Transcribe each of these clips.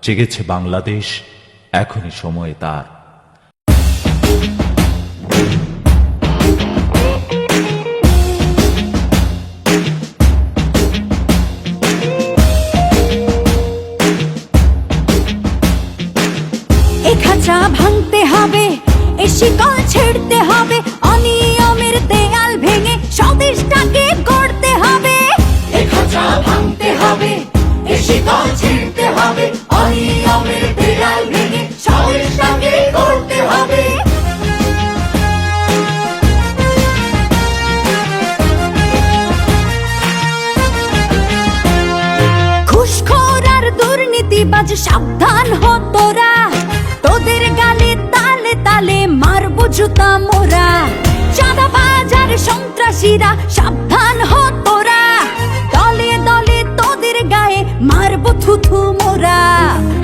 জেগেছে বাংলাদেশ, এখনই সময় তার। খাঁচা ভাঙতে হবে, এ শিকল ছেড়তে হবে, অনিয়মের দেয়াল ভেঙে স্বদেশটাকে গড়তে হবে। এ খাঁচা ভাঙতে হবে, এ শিকল ছিঁড়তে হবে, অনিয়মের দেয়াল ভেঙে স্বদেশটাকে গড়তে হবে। ঘুষখোর আর দুর্নীতিবাজ সাবধান হ তোরা, তোদের গালে তালে তালে মারবো জুতা মোরা। চাঁদাবাজ আর সন্ত্রাসীরা সাবধান হ তোরা, দলে দলে তোদের গায়ে মারবো থুথু মোরা।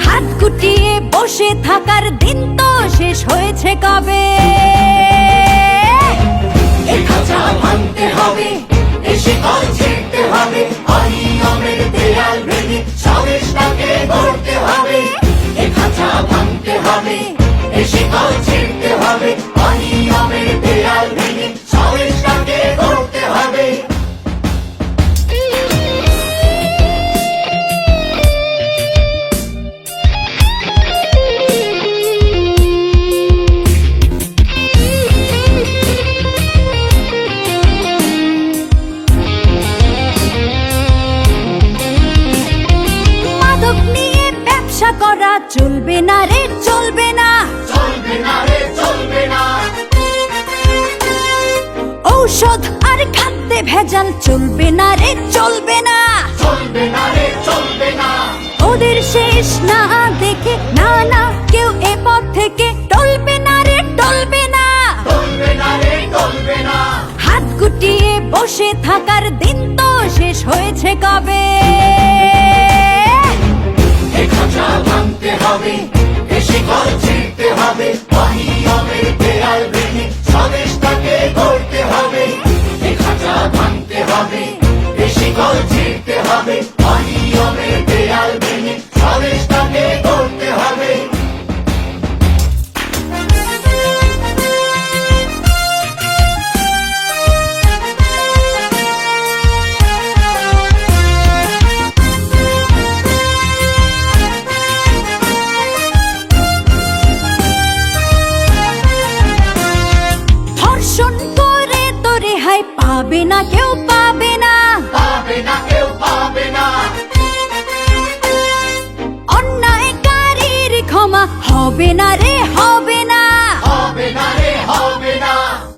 হাত গুটিয়ে বসে থাকার দিন তো শেষ হয়েছে কবে। এ খাঁচা ভাঙতে হবে, এ শিকল ছিঁড়তে হবে, অনিয়মের দেয়াল ভেঙে স্বদেশটাকে গড়তে হবে। এ খাঁচা ভাঙতে হবে, এ শিকল ছিঁড়তে হবে, অনিয়মের দেয়াল ভেঙে স্বদেশটাকে গড়তে হবে। মাদক নিয়ে ব্যবসা করা চলবে না রে, চলবে না, চলবে না রে, চলবে না। ঔষধ আর খাদ্যে ভেজাল চলবে না রে, চলবে না, চলবে না রে, চলবে না। ওদের শেষ না দেখে না না কেউ এ পথ থেকে টলবে না রে, টলবে না। চলবে না রে, চলবে না। হাত গুটিয়ে বসে থাকার দিন তো শেষ হয়েছে কবে। এ খাঁচা ভাঙতে হবে, এ শিকল ছিঁড়তে হবে, অনিয়মের দেয়াল ভেঙে স্বদেশটাকে গড়তে হবে। এ খাঁচা ভাঙতে হবে, এ শিকল ছিঁড়তে হবে, অনিয়মের দেয়াল ভেঙে স্বদেশটাকে গড়তে হবে। ধর্ষণ করে তো রেহাই পাবে না কেউ, পাবে না, পাবে না কেউ, পাবে না। অন্যায়কারীর ক্ষমা হবে না রে, হবে না। হবে না রে, হবে না।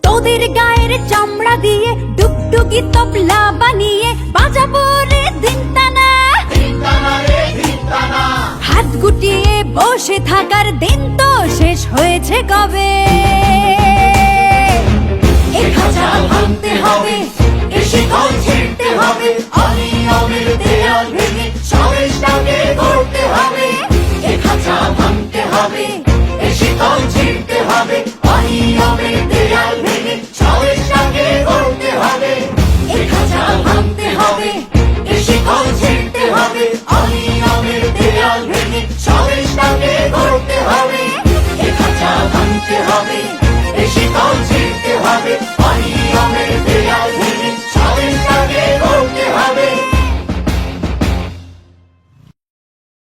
তোদের গায়ের চামড়া দিয়ে ডুগডুগি তবলা বানিয়ে বাজাবো রে দিনটানা। দিনটানা রে, দিনটানা। হাত গুটিয়ে বসে থাকার দিন তো শেষ হয়েছে কবে।